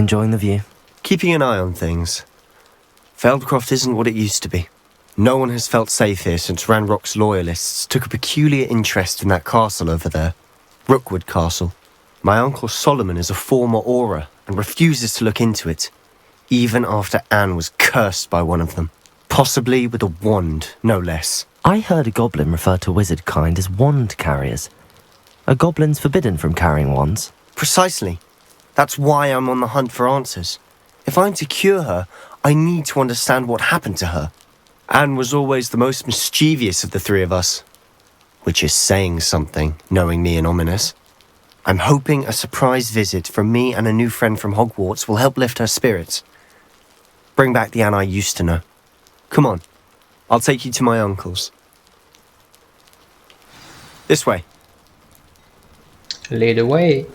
Enjoying the view? Keeping an eye on things. Feldcroft isn't what it used to be. No one has felt safe here since Ranrock's loyalists took a peculiar interest in that castle over there. Rookwood Castle. My uncle Solomon is a former Auror and refuses to look into it, even after Anne was cursed by one of them. Possibly with a wand, no less. I heard a goblin refer to wizard kind as wand carriers. Are goblins forbidden from carrying wands? Precisely. That's why I'm on the hunt for answers. If I'm to cure her, I need to understand what happened to her. Anne was always the most mischievous of the three of us. Which is saying something, knowing me and Ominous. I'm hoping a surprise visit from me and a new friend from Hogwarts will help lift her spirits. Bring back the Anne I used to know. Come on, I'll take you to my uncle's. This way. Lead the way.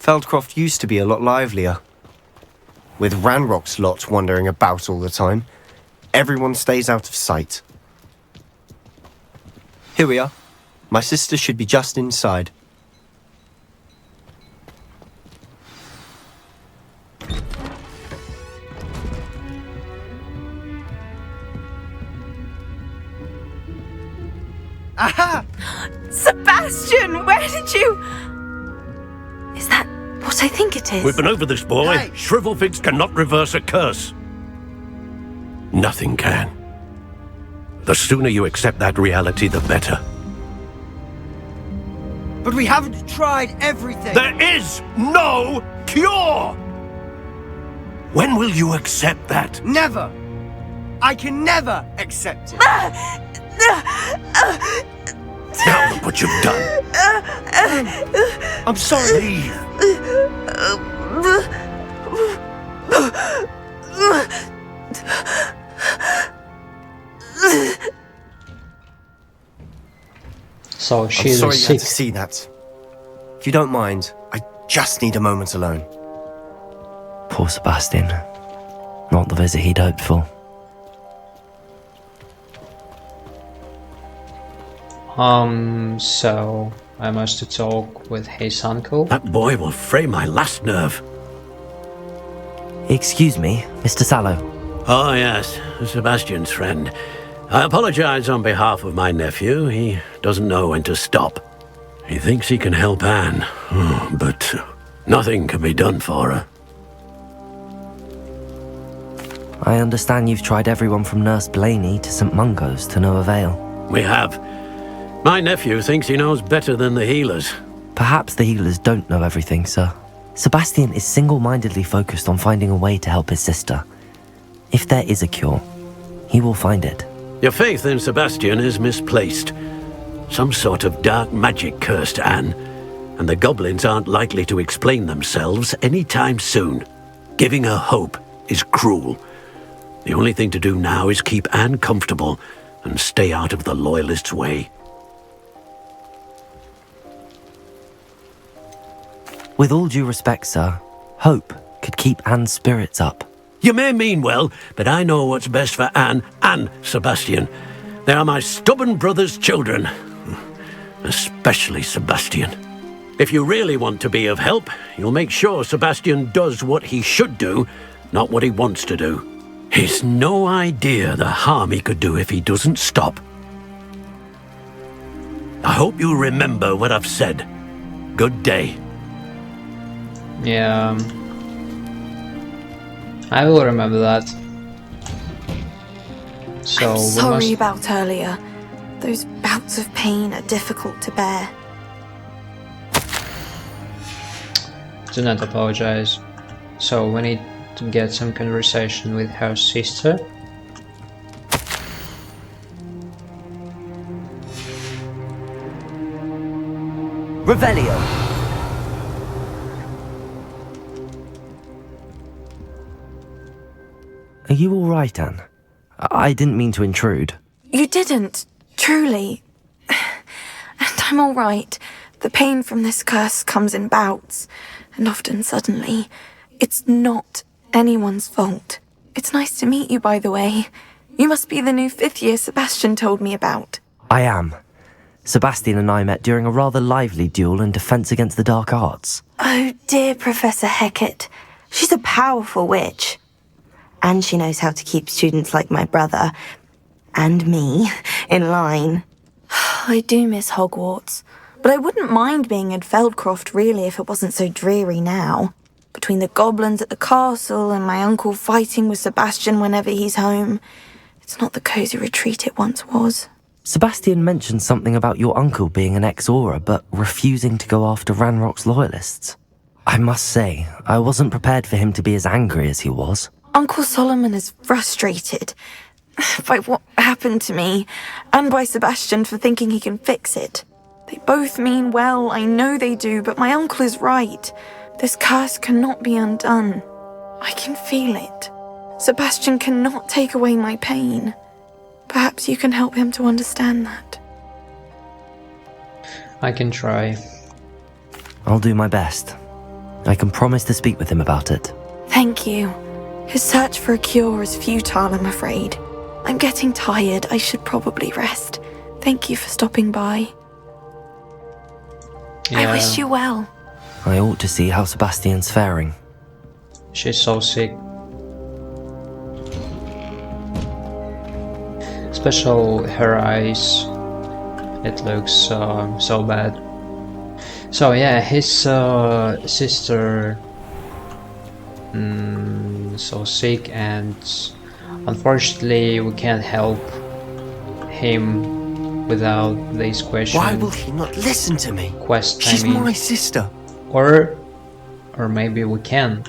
Feldcroft used to be a lot livelier. With Ranrock's lot wandering about all the time, everyone stays out of sight. Here we are. My sister should be just inside. Aha! Sebastian, where did you... Is that what I think it is? We've been over this, boy. Hey. Shrivelfigs cannot reverse a curse. Nothing can. The sooner you accept that reality, the better. But we haven't tried everything! There is no cure! When will you accept that? Never! I can never accept it! Now look what you've done. I'm sorry. Leave. So I'm she's sorry you sick. had to see that. If you don't mind, I just need a moment alone. Poor Sebastian. Not the visit he'd hoped for. So I must talk with his uncle. That boy will fray my last nerve. Excuse me, Mr. Sallow. Oh, yes, Sebastian's friend. I apologize on behalf of my nephew. He doesn't know when to stop. He thinks he can help Anne, but nothing can be done for her. I understand you've tried everyone from Nurse Blaney to St. Mungo's to no avail. We have. My nephew thinks he knows better than the healers. Perhaps the healers don't know everything, sir. Sebastian is single-mindedly focused on finding a way to help his sister. If there is a cure, he will find it. Your faith in Sebastian is misplaced. Some sort of dark magic cursed Anne, and the goblins aren't likely to explain themselves anytime soon. Giving her hope is cruel. The only thing to do now is keep Anne comfortable and stay out of the Loyalists' way. With all due respect, sir, hope could keep Anne's spirits up. You may mean well, but I know what's best for Anne and Sebastian. They are my stubborn brother's children. Especially Sebastian. If you really want to be of help, you'll make sure Sebastian does what he should do, not what he wants to do. He's no idea the harm he could do if he doesn't stop. I hope you remember what I've said. Good day. Yeah. I will remember that. So I'm sorry we must... about earlier. Those bouts of pain are difficult to bear. Do not apologize. So we need to get some conversation with her sister. Revelio! Are you all right, Anne? I didn't mean to intrude. You didn't, truly. And I'm all right. The pain from this curse comes in bouts, and often suddenly. It's not anyone's fault. It's nice to meet you, by the way. You must be the new 5th year Sebastian told me about. I am. Sebastian and I met during a rather lively duel in defense against the dark arts. Oh, dear Professor Hecat. She's a powerful witch. And she knows how to keep students like my brother, and me, in line. I do miss Hogwarts, but I wouldn't mind being in Feldcroft really if it wasn't so dreary now. Between the goblins at the castle and my uncle fighting with Sebastian whenever he's home, it's not the cosy retreat it once was. Sebastian mentioned something about your uncle being an ex-Auror, but refusing to go after Ranrock's loyalists. I must say, I wasn't prepared for him to be as angry as he was. Uncle Solomon is frustrated by what happened to me, and by Sebastian for thinking he can fix it. They both mean well, I know they do, but my uncle is right. This curse cannot be undone. I can feel it. Sebastian cannot take away my pain. Perhaps you can help him to understand that. I can try. I'll do my best. I can promise to speak with him about it. Thank you. His search for a cure is futile, I'm afraid. I'm getting tired. I should probably rest. Thank you for stopping by. Yeah, I wish you well. I ought to see how Sebastian's faring. she's so sick. Especially her eyes. It looks so bad. So yeah, his sister so sick, and unfortunately we can't help him without these questions. Why will he not listen to me? I She's mean. my sister. Or maybe we can.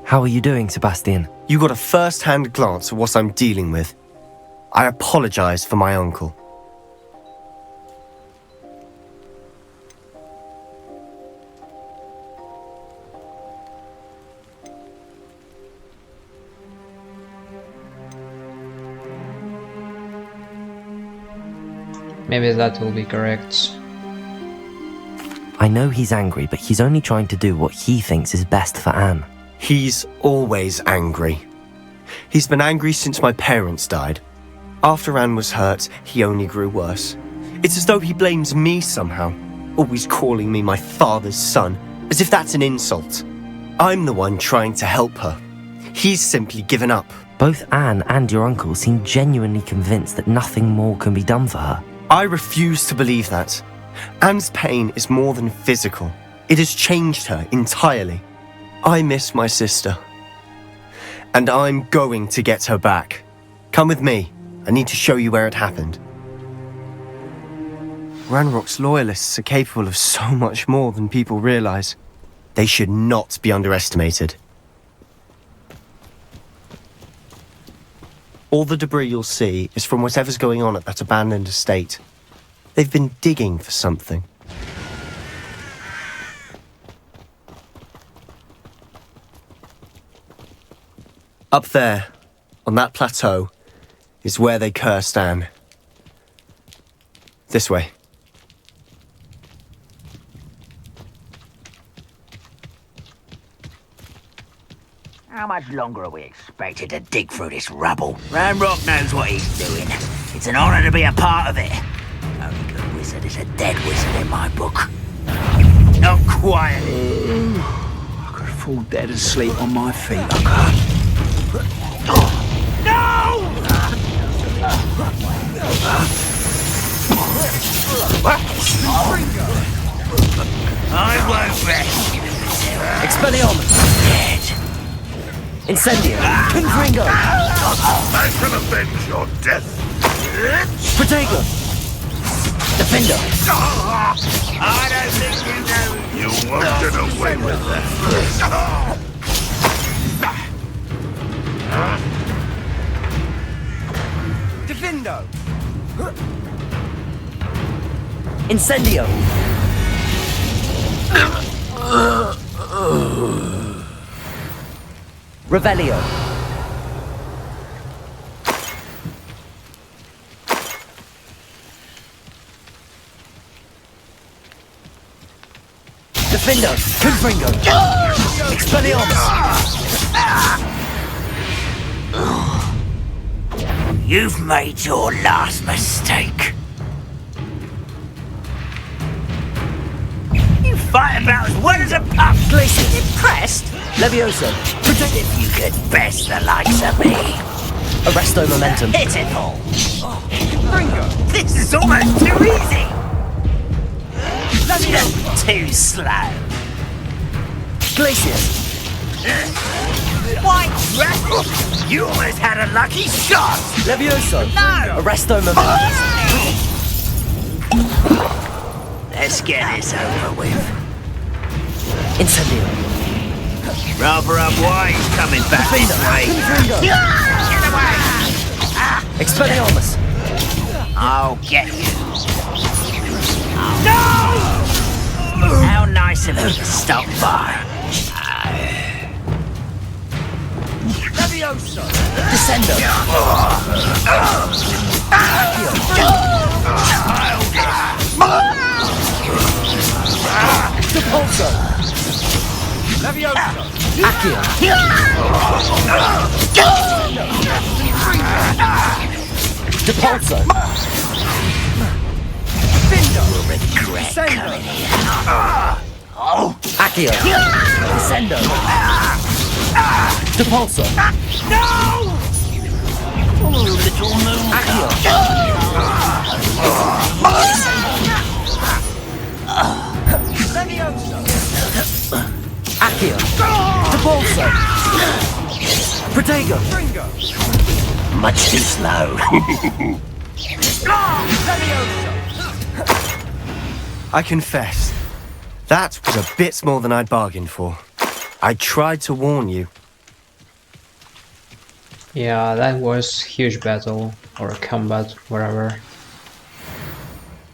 How are you doing, Sebastian? You got a first-hand glance at what I'm dealing with. I apologize for my uncle. Maybe that will be correct. I know he's angry, but he's only trying to do what he thinks is best for Anne. He's always angry. He's been angry since my parents died. After Anne was hurt, he only grew worse. It's as though he blames me somehow, always calling me my father's son, as if that's an insult. I'm the one trying to help her. He's simply given up. Both Anne and your uncle seem genuinely convinced that nothing more can be done for her. I refuse to believe that. Anne's pain is more than physical. It has changed her entirely. I miss my sister. And I'm going to get her back. Come with me. I need to show you where it happened. Ranrock's loyalists are capable of so much more than people realize. They should not be underestimated. All the debris you'll see is from whatever's going on at that abandoned estate. They've been digging for something. Up there, on that plateau, is where they cursed Anne. This way. How much longer are we expected to dig through this rubble? Ranrock knows what he's doing. It's an honor to be a part of it. Only good wizard is a dead wizard in my book. Not quiet. I could fall dead asleep on my feet. No! I won't rest. Expelliarmus! Dead. Incendio! Confringo! I can avenge your death. Protego! Defender! I don't think you know. You won't get away with that. Defindo! Incendio! Revelio! Defender! Confringo! Expelliarmus! You've made your last mistake. fight about as well as a pup. Glacius. Impressed? Levioso. Protect if you could best the likes of me. Arresto momentum. Pitiful. This is almost too easy. Just too slow. Glacius. White Rat! You almost had a lucky shot! Levioso. No! Arresto momentum. Let's get this over with. Incendio. Rather up White's coming back this way. Get away! Expelliarmus. I'll get you. No! How nice of you to stop by. Descendo. Depulso. Accio. Depulso. You'll regret coming here. Oh! Accio. Descendo. Depulso. No! Oh, little moon. Accio. Accio. Depulso. Protego. Much too slow. I confess, that was a bit more than I'd bargained for. I tried to warn you. Yeah, that was huge battle or combat, whatever.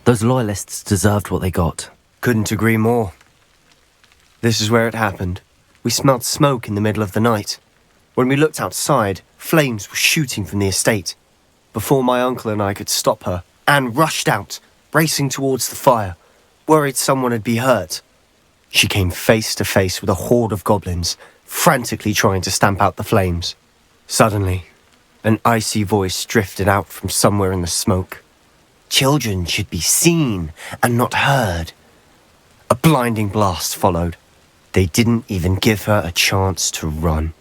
Those loyalists deserved what they got. Couldn't agree more. This is where it happened. We smelled smoke in the middle of the night. When we looked outside, flames were shooting from the estate. Before my uncle and I could stop her, Anne rushed out, racing towards the fire, worried someone had been hurt. She came face to face with a horde of goblins, frantically trying to stamp out the flames. Suddenly, an icy voice drifted out from somewhere in the smoke. Children should be seen and not heard. A blinding blast followed. They didn't even give her a chance to run.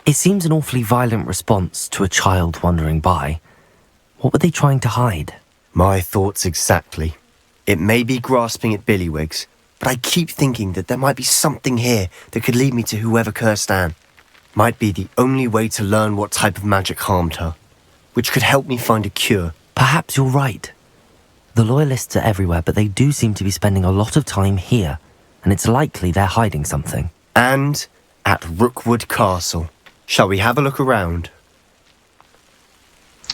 It seems an awfully violent response to a child wandering by. What were they trying to hide? My thoughts exactly. It may be grasping at Billywigs, but I keep thinking that there might be something here that could lead me to whoever cursed Anne. Might be the only way to learn what type of magic harmed her, which could help me find a cure. Perhaps you're right. The loyalists are everywhere, but they do seem to be spending a lot of time here, and it's likely they're hiding something. And at Rookwood Castle. Shall we have a look around?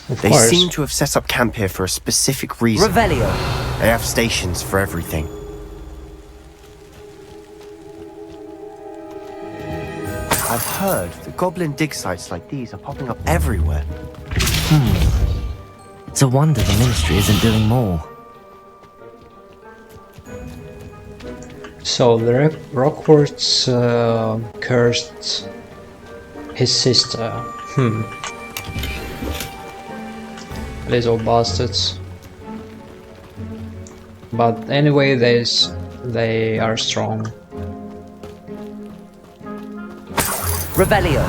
Of They course. seem to have set up camp here for a specific reason. Revelio. They have stations for everything. I've heard that goblin dig sites like these are popping up everywhere. It's a wonder the Ministry isn't doing more. So the Hogwarts cursed his sister. Little bastards. But anyway, they are strong. Revelio.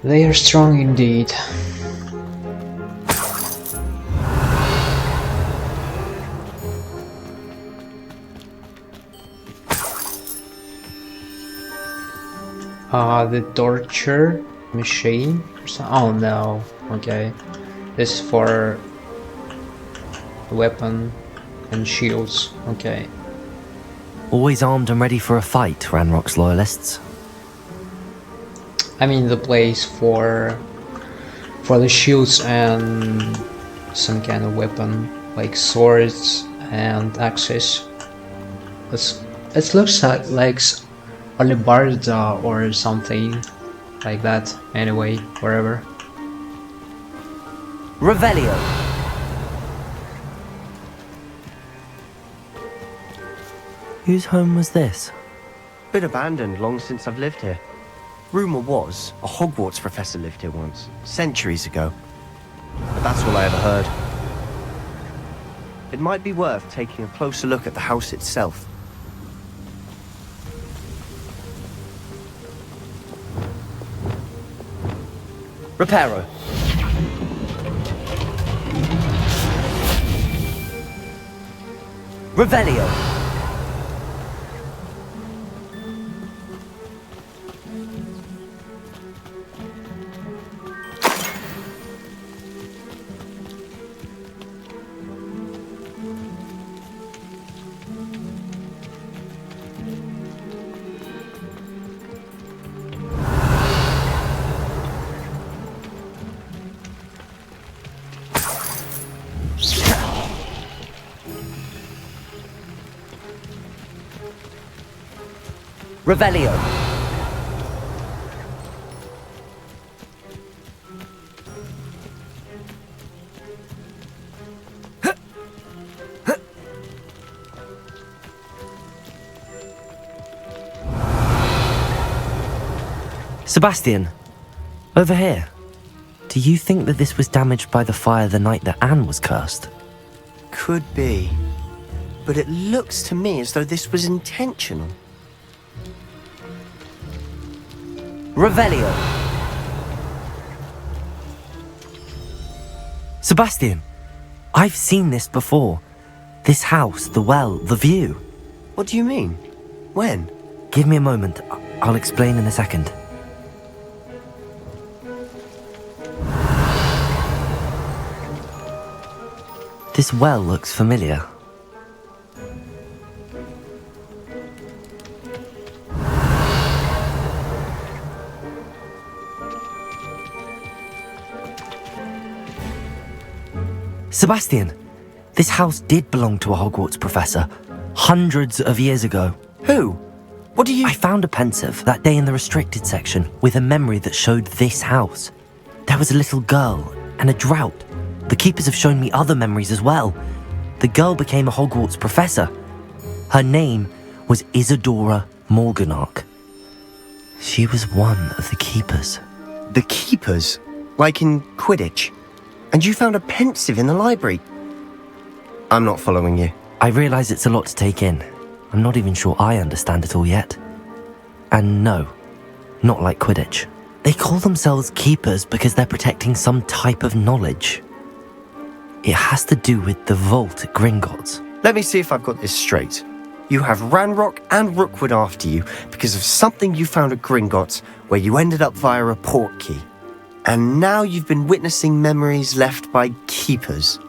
They are strong indeed. The torture machine? Oh no, okay. This is for weapon and shields, okay. Always armed and ready for a fight, Ranrock's loyalists. I mean the place for the shields and some kind of weapon, like swords and axes. It looks like Olibarda or something like that. Anyway, wherever. Revelio. Whose home was this? Been abandoned long since I've lived here. Rumour was, a Hogwarts professor lived here once, centuries ago. But that's all I ever heard. It might be worth taking a closer look at the house itself. Reparo. Revelio. Revelio. Sebastian, over here. Do you think that this was damaged by the fire the night that Anne was cursed? Could be. But it looks to me as though this was intentional. Revelio. Sebastian, I've seen this before. This house, the well, the view. What do you mean? When? Give me a moment. I'll explain in a second. This well looks familiar. Sebastian, this house did belong to a Hogwarts professor, hundreds of years ago. Who? What do you... I found a pensive that day in the restricted section with a memory that showed this house. There was a little girl and a drought. The keepers have shown me other memories as well. The girl became a Hogwarts professor. Her name was Isadora Morganach. She was one of the keepers. The keepers? Like in Quidditch? And you found a pensive in the library? I'm not following you. I realise it's a lot to take in. I'm not even sure I understand it all yet. And no, not like Quidditch. They call themselves keepers because they're protecting some type of knowledge. It has to do with the vault at Gringotts. Let me see if I've got this straight. You have Ranrock and Rookwood after you because of something you found at Gringotts where you ended up via a portkey. And now you've been witnessing memories left by keepers.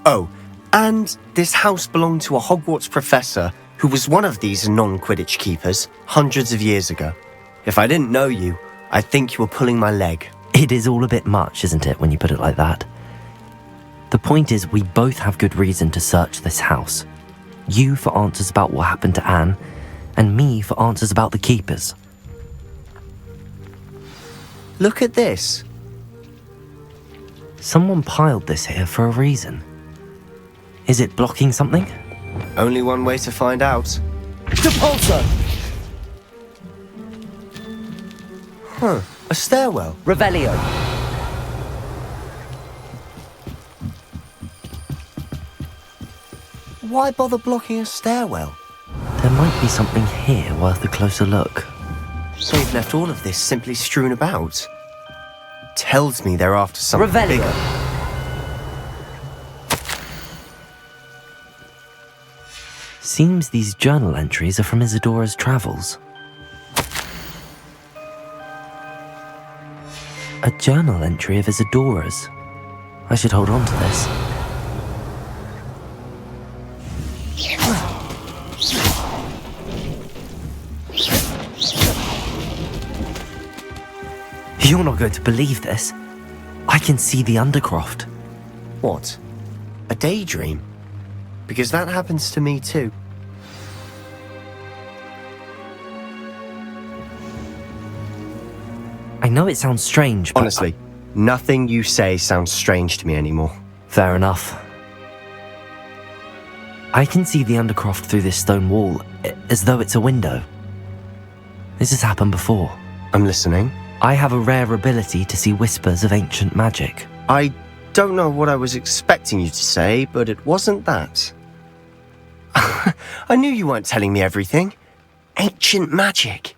Oh, and this house belonged to a Hogwarts professor who was one of these non-Quidditch keepers hundreds of years ago. If I didn't know you, I'd think you were pulling my leg. It is all a bit much, isn't it, when you put it like that? The point is, we both have good reason to search this house. You for answers about what happened to Anne, and me for answers about the keepers. Look at this. Someone piled this here for a reason. Is it blocking something? Only one way to find out. Depulsor! Huh, a stairwell. Revelio. Why bother blocking a stairwell? There might be something here worth a closer look. They've left all of this simply strewn about. Tells me they're after something Revelio. bigger. Seems these journal entries are from Isadora's travels. A journal entry of Isadora's. I should hold on to this. You're not going to believe this. I can see the Undercroft. What? A daydream? Because that happens to me too. I know it sounds strange, but... Honestly, nothing you say sounds strange to me anymore. Fair enough. I can see the Undercroft through this stone wall, as though it's a window. This has happened before. I'm listening. I have a rare ability to see whispers of ancient magic. I don't know what I was expecting you to say, but it wasn't that. I knew you weren't telling me everything. Ancient magic.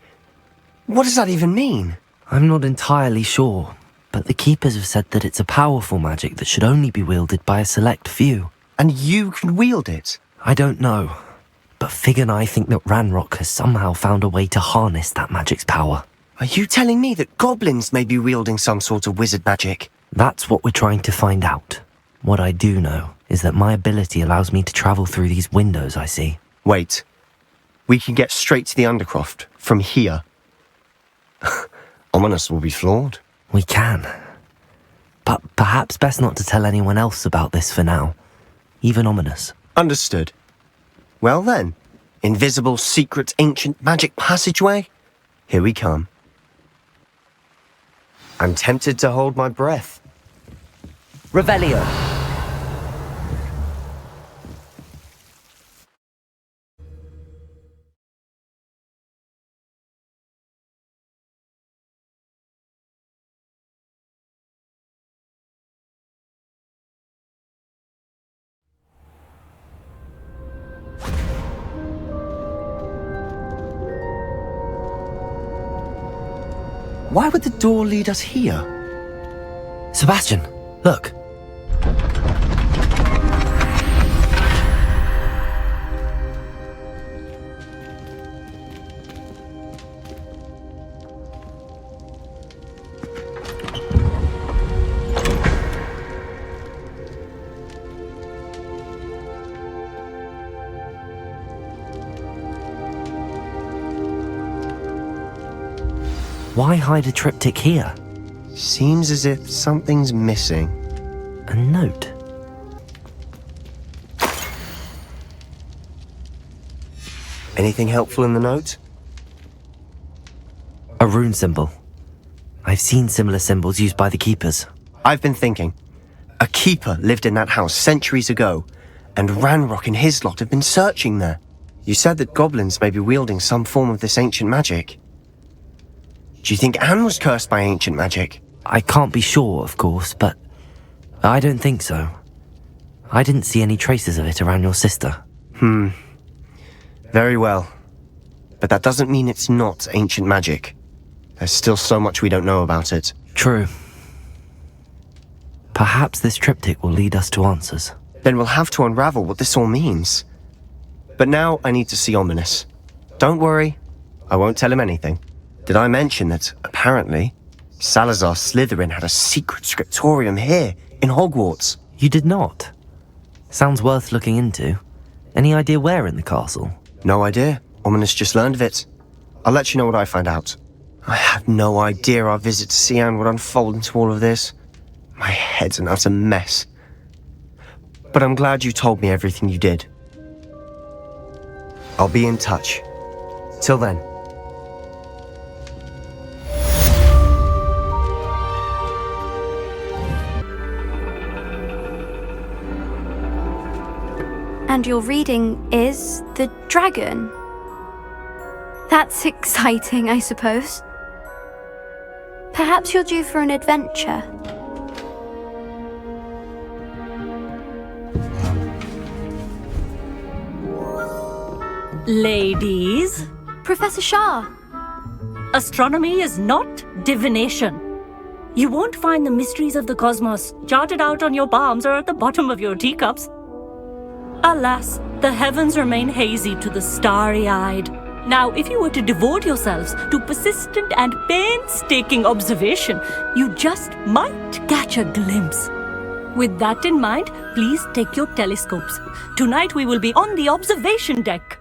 What does that even mean? I'm not entirely sure, but the Keepers have said that it's a powerful magic that should only be wielded by a select few. And you can wield it? I don't know, but Fig and I think that Ranrock has somehow found a way to harness that magic's power. Are you telling me that goblins may be wielding some sort of wizard magic? That's what we're trying to find out. What I do know is that my ability allows me to travel through these windows I see. Wait. We can get straight to the Undercroft from here. Ominous will be floored. We can. But perhaps best not to tell anyone else about this for now. Even Ominous. Understood. Well then, invisible, secret, ancient magic passageway? Here we come. I'm tempted to hold my breath. Revelio. Why would the door lead us here? Sebastian, look. Why hide a triptych here? Seems as if something's missing. A note. Anything helpful in the note? A rune symbol. I've seen similar symbols used by the Keepers. I've been thinking. A keeper lived in that house centuries ago, and Ranrock and his lot have been searching there. You said that goblins may be wielding some form of this ancient magic. Do you think Anne was cursed by ancient magic? I can't be sure, of course, but I don't think so. I didn't see any traces of it around your sister. Very well. But that doesn't mean it's not ancient magic. There's still so much we don't know about it. True. Perhaps this triptych will lead us to answers. Then we'll have to unravel what this all means. But now I need to see Ominous. Don't worry, I won't tell him anything. Did I mention that, apparently, Salazar Slytherin had a secret scriptorium here, in Hogwarts? You did not? Sounds worth looking into. Any idea where in the castle? No idea. Ominous just learned of it. I'll let you know what I find out. I had no idea our visit to Sian would unfold into all of this. My head's an utter mess. But I'm glad you told me everything you did. I'll be in touch. Till then. And your reading is The Dragon. That's exciting, I suppose. Perhaps you're due for an adventure. Ladies, Professor Shah. astronomy is not divination. You won't find the mysteries of the cosmos charted out on your palms or at the bottom of your teacups. Alas, the heavens remain hazy to the starry-eyed. Now, if you were to devote yourselves to persistent and painstaking observation, you just might catch a glimpse. With that in mind, please take your telescopes. Tonight we will be on the observation deck.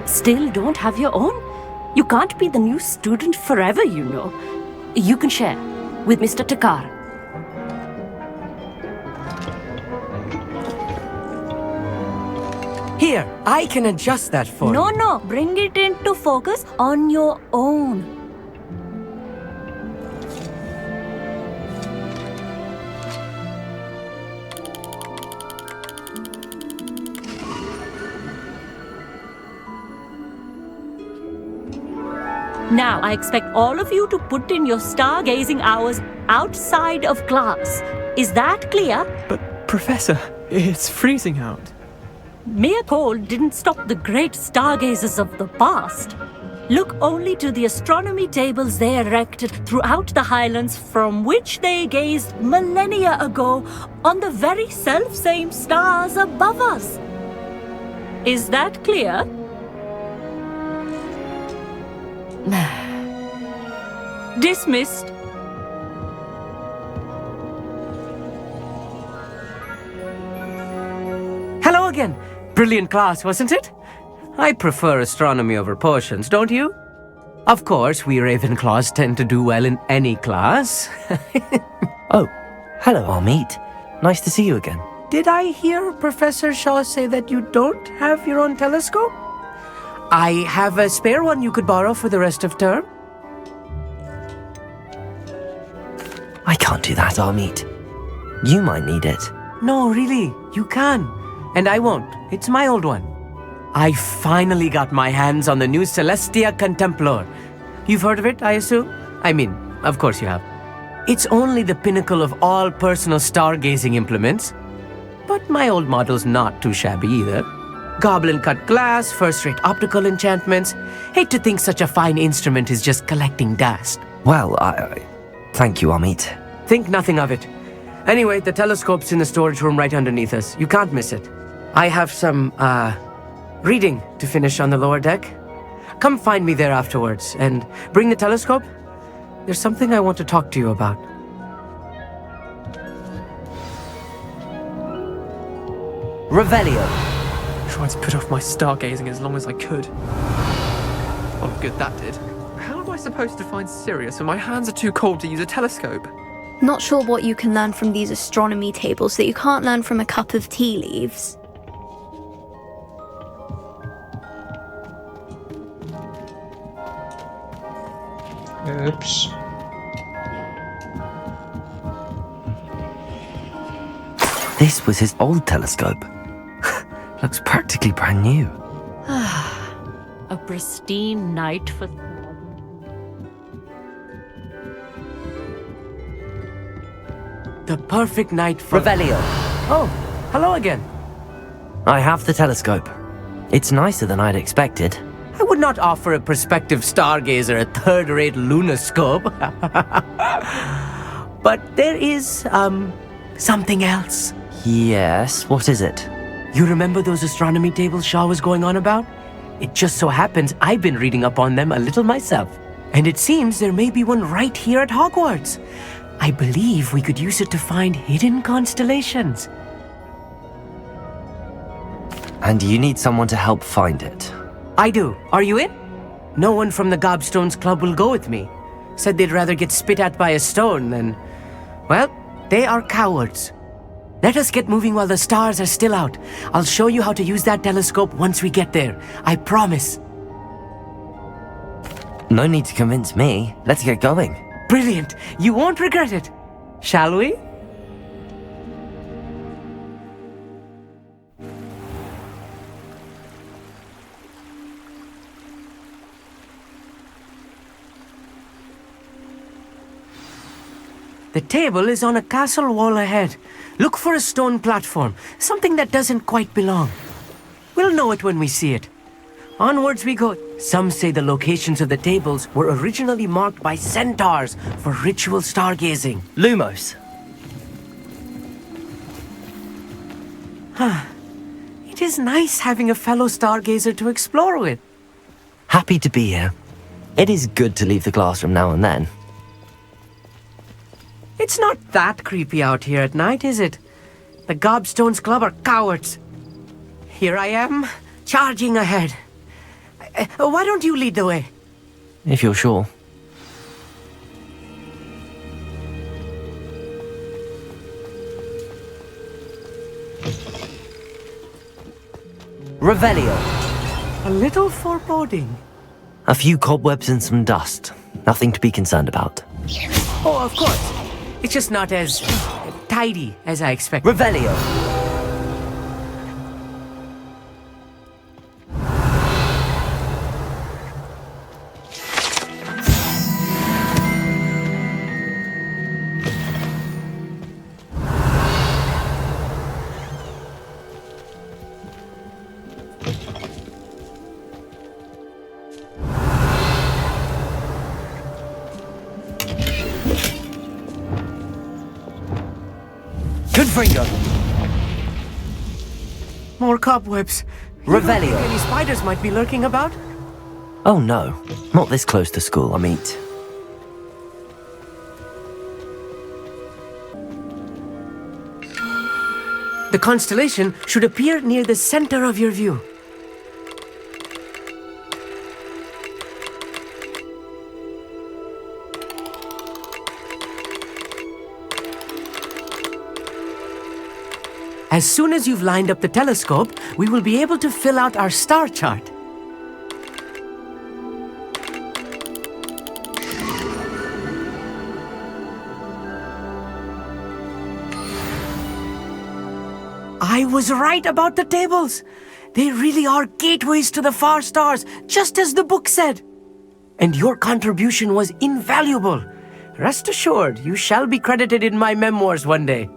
Still don't have your own? You can't be the new student forever, you know. You can share with Mr. Takar. Here, I can adjust that for you. No, bring it into focus on your own. Now, I expect all of you to put in your stargazing hours outside of class. Is that clear? But, Professor, it's freezing out. Mere cold didn't stop the great stargazers of the past. Look only to the astronomy tables they erected throughout the Highlands, from which they gazed millennia ago on the very self-same stars above us. Is that clear? Dismissed. Hello again. Brilliant class, wasn't it? I prefer astronomy over potions, don't you? Of course, we Ravenclaws tend to do well in any class. Oh, hello, Amit. Nice to see you again. Did I hear Professor Shaw say that you don't have your own telescope? I have a spare one you could borrow for the rest of term. I can't do that, Amit. You might need it. No, really, you can. And I won't. It's my old one. I finally got my hands on the new Celestia Contemplar. You've heard of it, I assume? I mean, of course you have. It's only the pinnacle of all personal stargazing implements. But my old model's not too shabby either. Goblin-cut glass, first-rate optical enchantments. Hate to think such a fine instrument is just collecting dust. Well, thank you, Amit. Think nothing of it. Anyway, the telescope's in the storage room right underneath us. You can't miss it. I have some, reading to finish on the lower deck. Come find me there afterwards, and bring the telescope. There's something I want to talk to you about. Revelio. Tried to put off my stargazing as long as I could. Lot of good that did. How am I supposed to find Sirius when my hands are too cold to use a telescope? Not sure what you can learn from these astronomy tables that you can't learn from a cup of tea leaves. Oops. This was his old telescope. Looks practically brand new. A pristine night for... The perfect night for... Revelio. Oh, hello again. I have the telescope. It's nicer than I'd expected. I would not offer a prospective stargazer a third-rate lunoscope. But there is, something else. Yes, what is it? You remember those astronomy tables Shaw was going on about? It just so happens I've been reading up on them a little myself. And it seems there may be one right here at Hogwarts. I believe we could use it to find hidden constellations. And you need someone to help find it. I do. Are you in? No one from the Gobstones Club will go with me. Said they'd rather get spit at by a stone than... Well, they are cowards. Let us get moving while the stars are still out. I'll show you how to use that telescope once we get there. I promise. No need to convince me. Let's get going. Brilliant. You won't regret it. Shall we? The table is on a castle wall ahead. Look for a stone platform, something that doesn't quite belong. We'll know it when we see it. Onwards we go. Some say the locations of the tables were originally marked by centaurs for ritual stargazing. Lumos. It is nice having a fellow stargazer to explore with. Happy to be here. It is good to leave the classroom now and then. It's not that creepy out here at night, is it? The Gobstones Club are cowards. Here I am, charging ahead. Why don't you lead the way? If you're sure. Revelio. A little foreboding. A few cobwebs and some dust. Nothing to be concerned about. Oh, of course. It's just not as tidy as I expected. Revelio. Fringo! More cobwebs. Revelio. You think any spiders might be lurking about? Oh no, not this close to school, Amit. The constellation should appear near the center of your view. As soon as you've lined up the telescope, we will be able to fill out our star chart. I was right about the tables. They really are gateways to the far stars, just as the book said. And your contribution was invaluable. Rest assured, you shall be credited in my memoirs one day.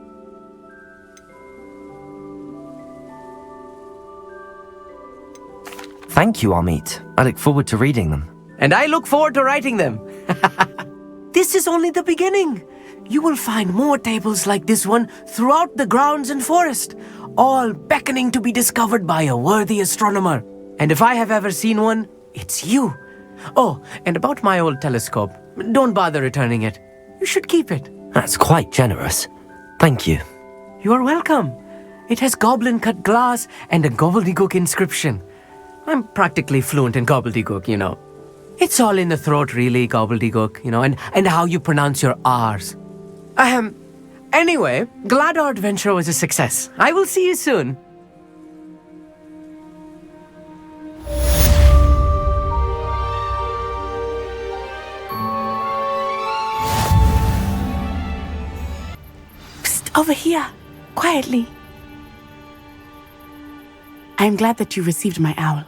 Thank you, Amit. I look forward to reading them. And I look forward to writing them. This is only the beginning. You will find more tables like this one throughout the grounds and forest, all beckoning to be discovered by a worthy astronomer. And if I have ever seen one, it's you. Oh, and about my old telescope, don't bother returning it. You should keep it. That's quite generous. Thank you. You are welcome. It has goblin-cut glass and a gobbledygook inscription. I'm practically fluent in gobbledygook, you know. It's all in the throat, really, gobbledygook, you know, and how you pronounce your R's. Anyway, glad our adventure was a success. I will see you soon. Psst, over here, quietly. I'm glad that you received my owl.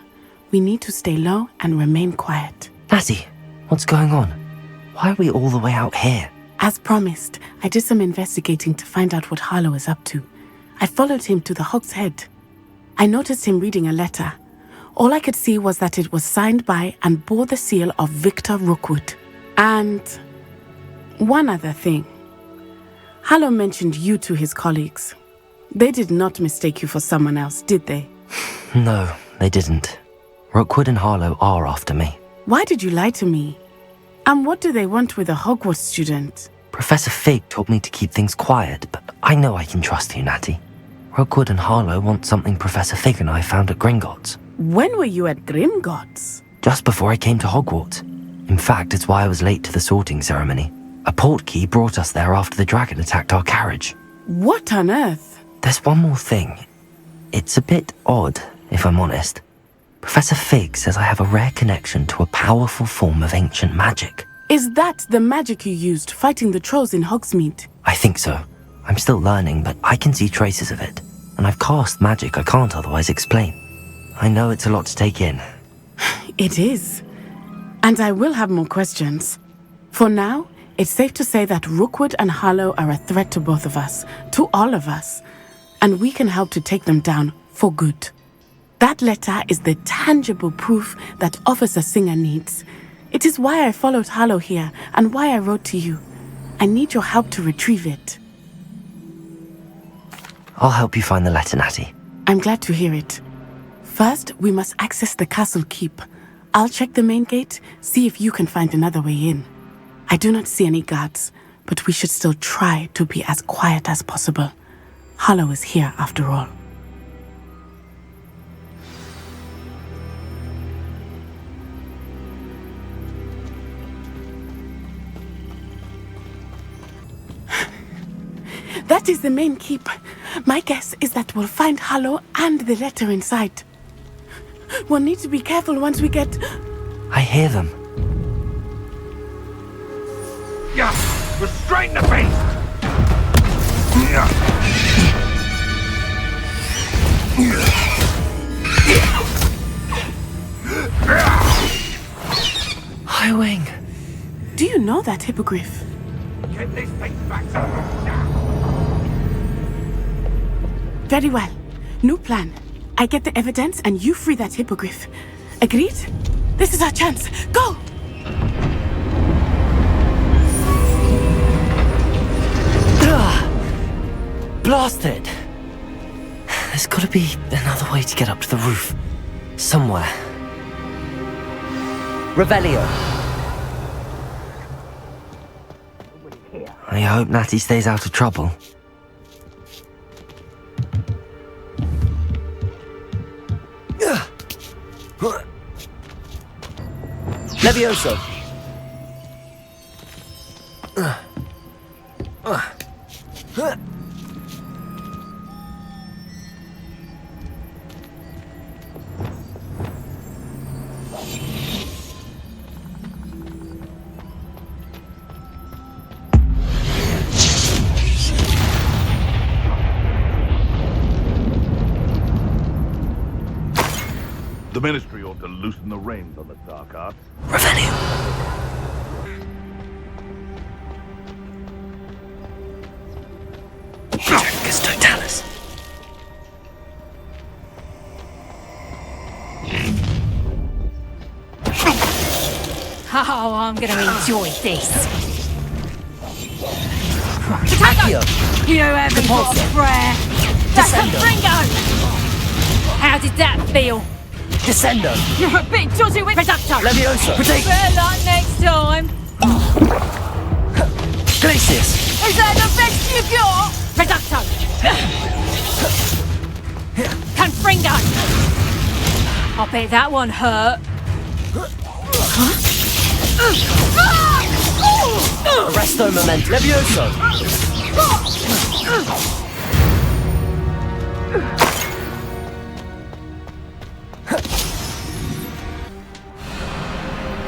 We need to stay low and remain quiet. Natty, what's going on? Why are we all the way out here? As promised, I did some investigating to find out what Harlow is up to. I followed him to the Hog's Head. I noticed him reading a letter. All I could see was that it was signed by and bore the seal of Victor Rookwood. And one other thing. Harlow mentioned you to his colleagues. They did not mistake you for someone else, did they? No, they didn't. Rookwood and Harlow are after me. Why did you lie to me? And what do they want with a Hogwarts student? Professor Fig told me to keep things quiet, but I know I can trust you, Natty. Rookwood and Harlow want something Professor Fig and I found at Gringotts. When were you at Gringotts? Just before I came to Hogwarts. In fact, it's why I was late to the sorting ceremony. A portkey brought us there after the dragon attacked our carriage. What on earth? There's one more thing. It's a bit odd, if I'm honest. Professor Fig says I have a rare connection to a powerful form of ancient magic. Is that the magic you used fighting the trolls in Hogsmeade? I think so. I'm still learning, but I can see traces of it. And I've cast magic I can't otherwise explain. I know it's a lot to take in. It is. And I will have more questions. For now, it's safe to say that Rookwood and Harlow are a threat to both of us, to all of us. And we can help to take them down for good. That letter is the tangible proof that Officer Singer needs. It is why I followed Harlow here and why I wrote to you. I need your help to retrieve it. I'll help you find the letter, Natty. I'm glad to hear it. First, we must access the castle keep. I'll check the main gate, see if you can find another way in. I do not see any guards, but we should still try to be as quiet as possible. Harlow is here after all. That is the main keep. My guess is that we'll find Harlow and the letter inside. We'll need to be careful once we get... I hear them. Yeah, restrain the beast! Highwing. Do you know that hippogriff? Get this thing back to Very well. New plan. I get the evidence and you free that hippogriff. Agreed? This is our chance. Go! Blast it! There's gotta be another way to get up to the roof. Somewhere. Revelio. I hope Natty stays out of trouble. Levioso! The Ministry ought to loosen the reins on the dark arts. Revelio! Dracus Totalis. Oh, I'm gonna enjoy this. Accio! You haven't got a prayer. That's a Fringo! How did that feel? Descendo! You're a bit dodgy with Reducto! Levioso! Protect! Better luck next time! Glacius! Is that the best you got? Reducto! Confringo! I bet that one hurt. Arresto Moment! Levioso!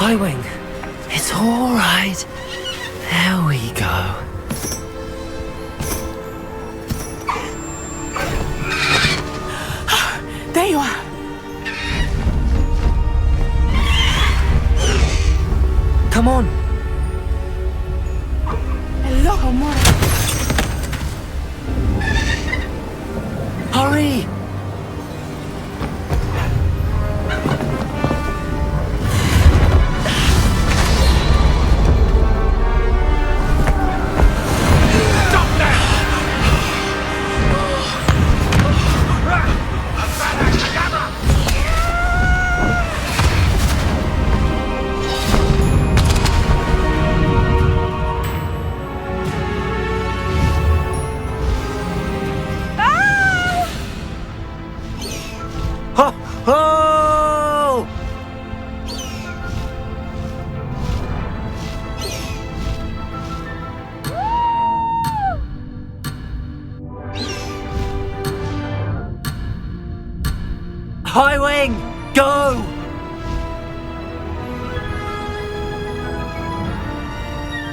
Highwing, it's all right. There we go. There you are. Come on. Hello, amore. Hurry! Oh! Highwing, go!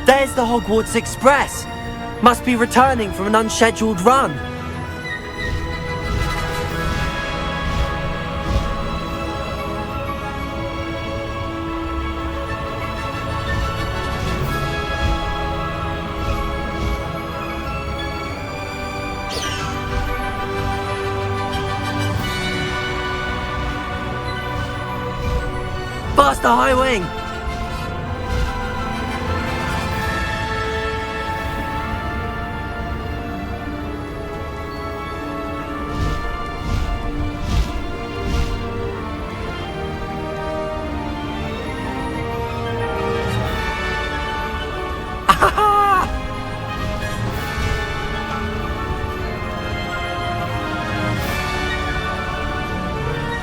There's the Hogwarts Express. Must be returning from an unscheduled run. Faster, Highwing!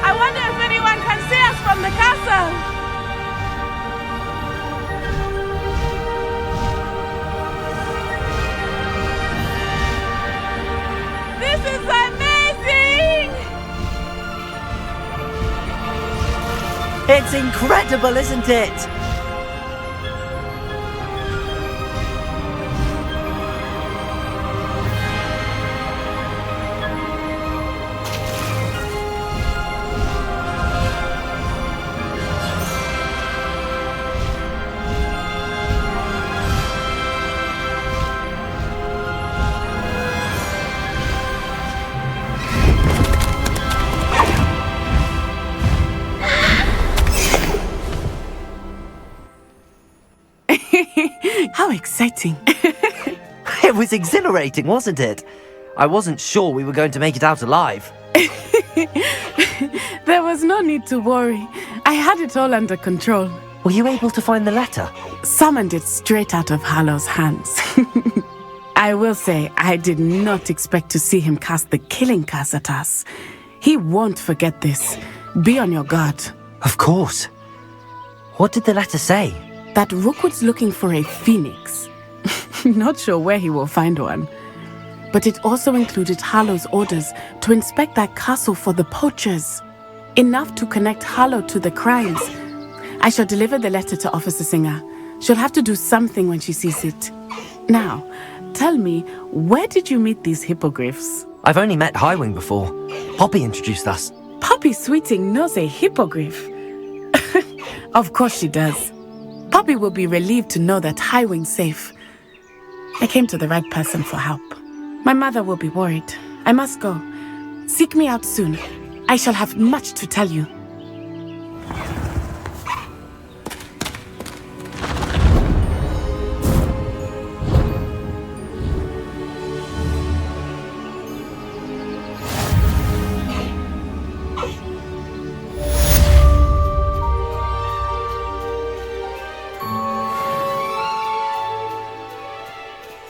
I wonder if anyone can see us from the castle! This is amazing! It's incredible, isn't it? How exciting. It was exhilarating, wasn't it? I wasn't sure we were going to make it out alive. There was no need to worry. I had it all under control. Were you able to find the letter? Summoned it straight out of Hallow's hands. I will say, I did not expect to see him cast the killing curse at us. He won't forget this. Be on your guard. Of course. What did the letter say? That Rookwood's looking for a phoenix. Not sure where he will find one. But it also included Hallow's orders to inspect that castle for the poachers. Enough to connect Hallow to the crimes. I shall deliver the letter to Officer Singer. She'll have to do something when she sees it. Now, tell me, where did you meet these hippogriffs? I've only met Highwing before. Poppy introduced us. Poppy Sweeting knows a hippogriff. Of course she does. Poppy will be relieved to know that Highwing's safe. I came to the right person for help. My mother will be worried. I must go. Seek me out soon. I shall have much to tell you.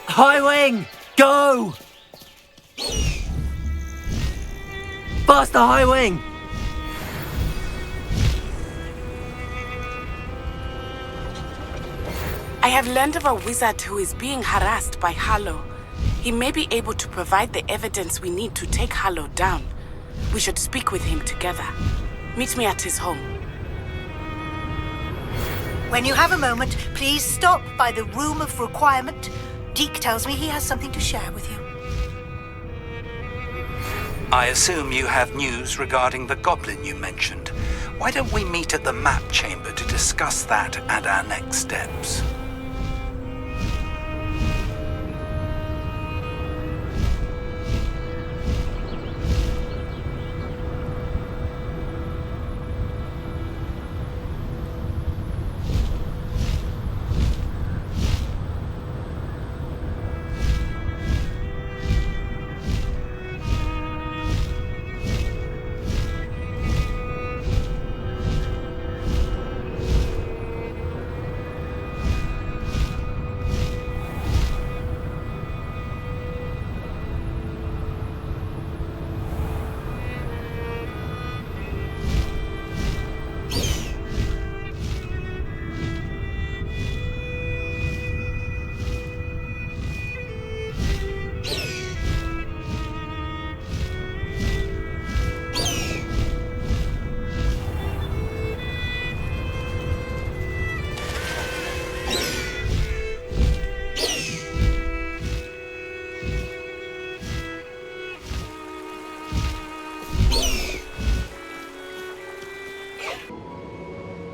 Highwing! Go! Faster, Highwing! I have learned of a wizard who is being harassed by Hallow. He may be able to provide the evidence we need to take Hallow down. We should speak with him together. Meet me at his home. When you have a moment, please stop by the Room of Requirement. Deke tells me he has something to share with you. I assume you have news regarding the goblin you mentioned. Why don't we meet at the map chamber to discuss that and our next steps?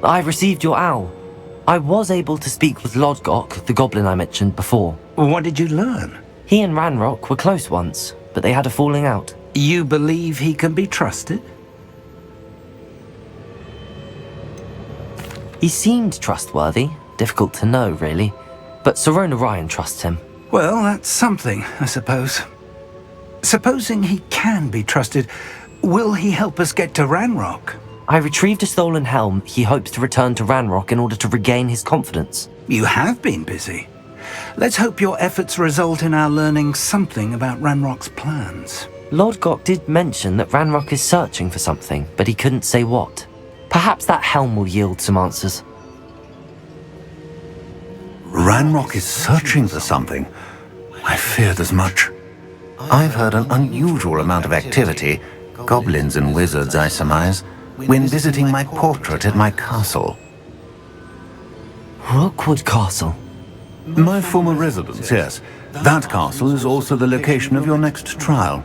I received your owl. I was able to speak with Lodgok, the goblin I mentioned before. What did you learn? He and Ranrock were close once, but they had a falling out. You believe he can be trusted? He seemed trustworthy. Difficult to know, really. But Serona Ryan trusts him. Well, that's something, I suppose. Supposing he can be trusted, will he help us get to Ranrock? I retrieved a stolen helm he hopes to return to Ranrock in order to regain his confidence. You have been busy. Let's hope your efforts result in our learning something about Ranrock's plans. Lodgok did mention that Ranrock is searching for something, but he couldn't say what. Perhaps that helm will yield some answers. Ranrock is searching for something. I feared as much. I've heard an unusual amount of activity, goblins and wizards, I surmise, when visiting my portrait at my castle. Rookwood Castle? My former residence, yes. That castle is also the location of your next trial.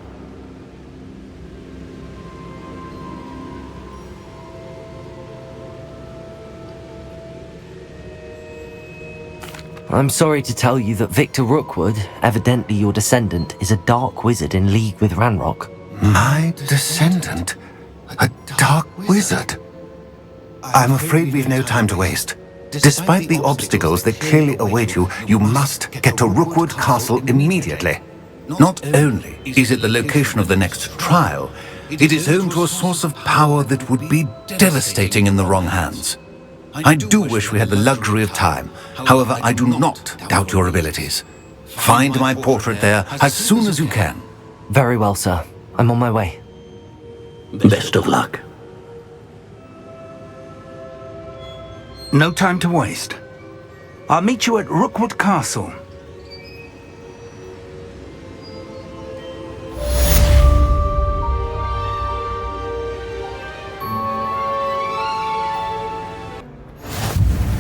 I'm sorry to tell you that Victor Rookwood, evidently your descendant, is a dark wizard in league with Ranrock. My descendant? A dark wizard? I'm afraid we've no time to waste. Despite the obstacles that clearly await you, you must get to Rookwood Castle immediately. Not only is it the location of the next trial, it is home to a source of power that would be devastating in the wrong hands. I do wish we had the luxury of time. However, I do not doubt your abilities. Find my portrait there as soon as you can. Very well, sir. I'm on my way. Best of luck. No time to waste. I'll meet you at Rookwood Castle.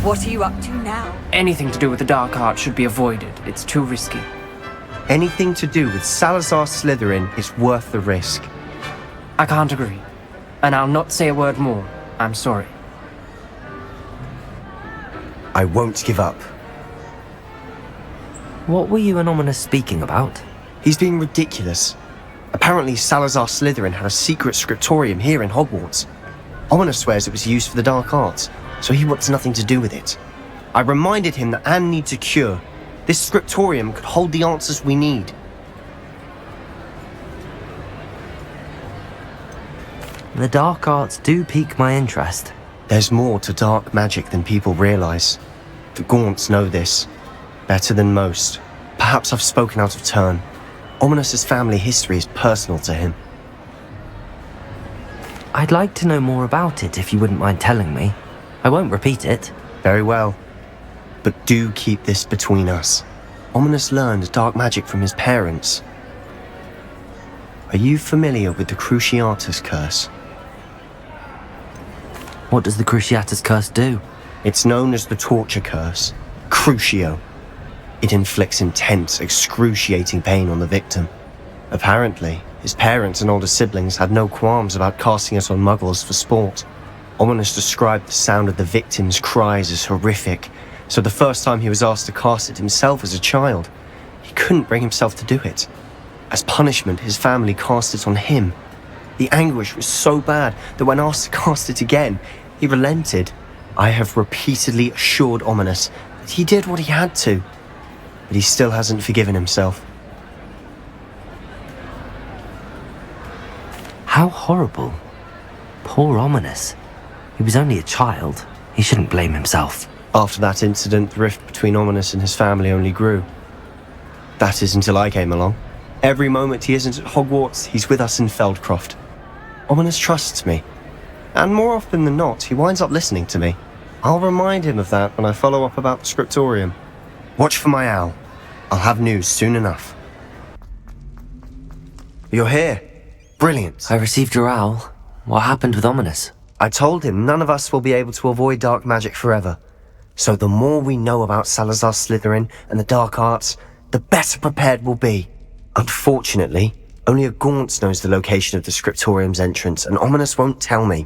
What are you up to now? Anything to do with the dark art should be avoided. It's too risky. Anything to do with Salazar Slytherin is worth the risk. I can't agree. And I'll not say a word more. I'm sorry. I won't give up. What were you and Ominous speaking about? He's being ridiculous. Apparently Salazar Slytherin had a secret scriptorium here in Hogwarts. Ominous swears it was used for the dark arts, so he wants nothing to do with it. I reminded him that Anne needs a cure. This scriptorium could hold the answers we need. The dark arts do pique my interest. There's more to dark magic than people realize. The Gaunts know this. Better than most. Perhaps I've spoken out of turn. Ominous's family history is personal to him. I'd like to know more about it if you wouldn't mind telling me. I won't repeat it. Very well. But do keep this between us. Ominous learned dark magic from his parents. Are you familiar with the Cruciatus Curse? What does the Cruciatus Curse do? It's known as the Torture Curse. Crucio. It inflicts intense, excruciating pain on the victim. Apparently, his parents and older siblings had no qualms about casting it on muggles for sport. Ominous described the sound of the victim's cries as horrific, so the first time he was asked to cast it himself as a child, he couldn't bring himself to do it. As punishment, his family cast it on him. The anguish was so bad that when asked to cast it again, he relented. I have repeatedly assured Ominous that he did what he had to, but he still hasn't forgiven himself. How horrible. Poor Ominous. He was only a child. He shouldn't blame himself. After that incident, the rift between Ominous and his family only grew. That is until I came along. Every moment he isn't at Hogwarts, he's with us in Feldcroft. Ominous trusts me. And more often than not, he winds up listening to me. I'll remind him of that when I follow up about the scriptorium. Watch for my owl. I'll have news soon enough. You're here. Brilliant. I received your owl. What happened with Ominous? I told him none of us will be able to avoid dark magic forever. So the more we know about Salazar Slytherin and the dark arts, the better prepared we'll be. Unfortunately, only a Gaunt knows the location of the scriptorium's entrance, and Ominous won't tell me.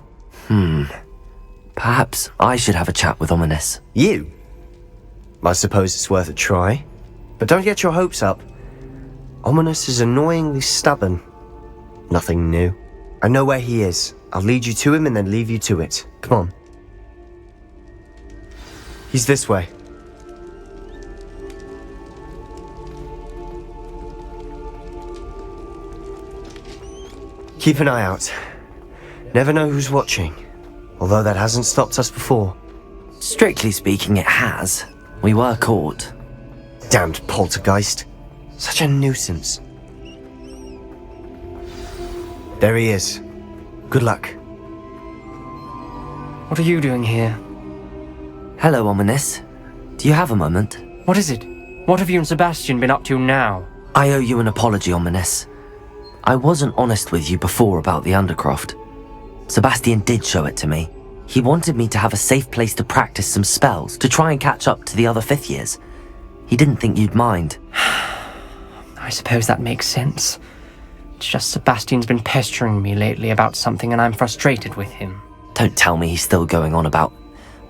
Perhaps I should have a chat with Ominous. You? I suppose it's worth a try. But don't get your hopes up. Ominous is annoyingly stubborn. Nothing new. I know where he is. I'll lead you to him and then leave you to it. Come on. He's this way. Keep an eye out. Never know who's watching. Although that hasn't stopped us before. Strictly speaking, it has. We were caught. Damned poltergeist. Such a nuisance. There he is. Good luck. What are you doing here? Hello, Ominous. Do you have a moment? What is it? What have you and Sebastian been up to now? I owe you an apology, Ominous. I wasn't honest with you before about the Undercroft. Sebastian did show it to me. He wanted me to have a safe place to practice some spells, to try and catch up to the other fifth years. He didn't think you'd mind. I suppose that makes sense. It's just Sebastian's been pestering me lately about something and I'm frustrated with him. Don't tell me he's still going on about,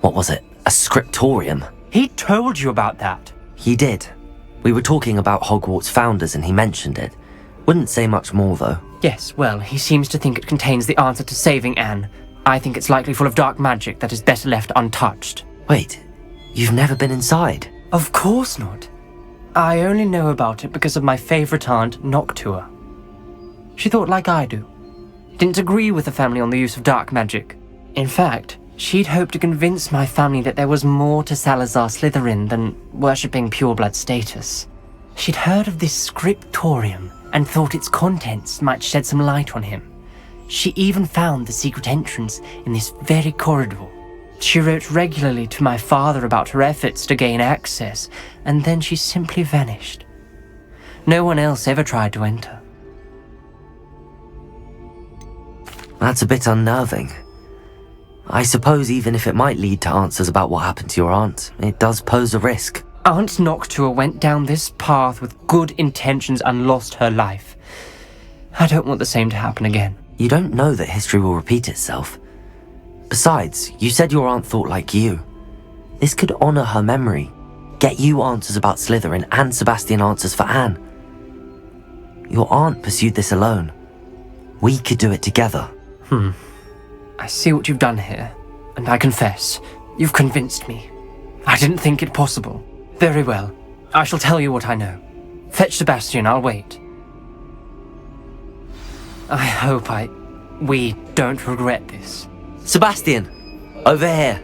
what was it, a scriptorium? He told you about that? He did. We were talking about Hogwarts founders and he mentioned it. Wouldn't say much more though. Yes, well, he seems to think it contains the answer to saving Anne. I think it's likely full of dark magic that is better left untouched. Wait, you've never been inside? Of course not. I only know about it because of my favorite aunt, Noctua. She thought like I do. Didn't agree with the family on the use of dark magic. In fact, she'd hoped to convince my family that there was more to Salazar Slytherin than worshipping pureblood status. She'd heard of this scriptorium and thought its contents might shed some light on him. She even found the secret entrance in this very corridor. She wrote regularly to my father about her efforts to gain access, and then she simply vanished. No one else ever tried to enter. That's a bit unnerving. I suppose even if it might lead to answers about what happened to your aunt, it does pose a risk. Aunt Noctua went down this path with good intentions and lost her life. I don't want the same to happen again. You don't know that history will repeat itself. Besides, you said your aunt thought like you. This could honor her memory, get you answers about Slytherin and Sebastian answers for Anne. Your aunt pursued this alone. We could do it together. I see what you've done here, and I confess, you've convinced me. I didn't think it possible. Very well, I shall tell you what I know. Fetch Sebastian, I'll wait. I hope we don't regret this. Sebastian, over here.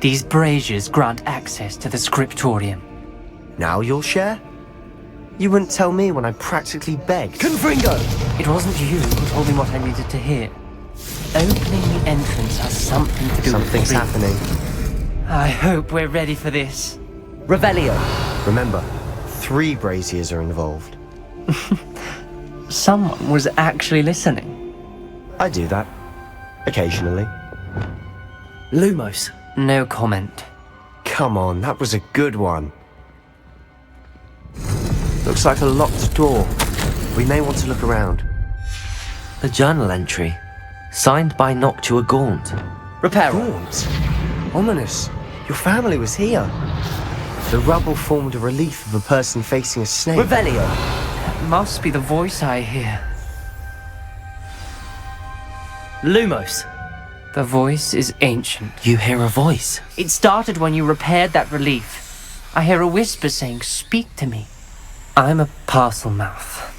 These braziers grant access to the scriptorium. Now you'll share? You wouldn't tell me when I practically begged. Confringo! It wasn't you who told me what I needed to hear. Opening the entrance has something to do Something's with happening. I hope we're ready for this. Revelio! Remember, 3 braziers are involved. Someone was actually listening. I do that. Occasionally. Lumos. No comment. Come on, that was a good one. Looks like a locked door. We may want to look around. A journal entry, signed by Noctua Gaunt. Reparo. Gaunt? Ominous. Your family was here. The rubble formed a relief of a person facing a snake. Revelio. That must be the voice I hear. Lumos. The voice is ancient. You hear a voice? It started when you repaired that relief. I hear a whisper saying, "Speak to me." I'm a parcel mouth.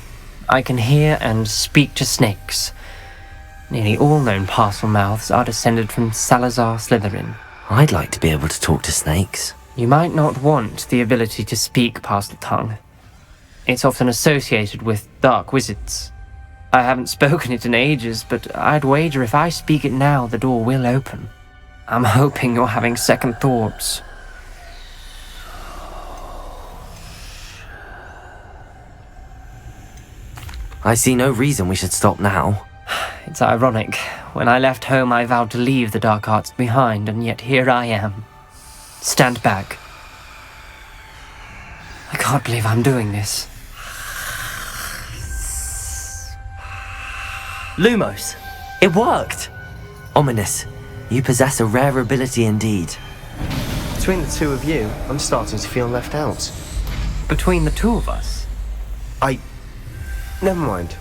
I can hear and speak to snakes. Nearly all known parcel mouths are descended from Salazar Slytherin. I'd like to be able to talk to snakes. You might not want the ability to speak parcel tongue. It's often associated with dark wizards. I haven't spoken it in ages, but I'd wager if I speak it now, the door will open. I'm hoping you're having second thoughts. I see no reason we should stop now. It's ironic. When I left home, I vowed to leave the dark arts behind, and yet here I am. Stand back. I can't believe I'm doing this. Lumos! It worked! Ominous, you possess a rare ability indeed. Between the two of you, I'm starting to feel left out. Between the two of us? Never mind.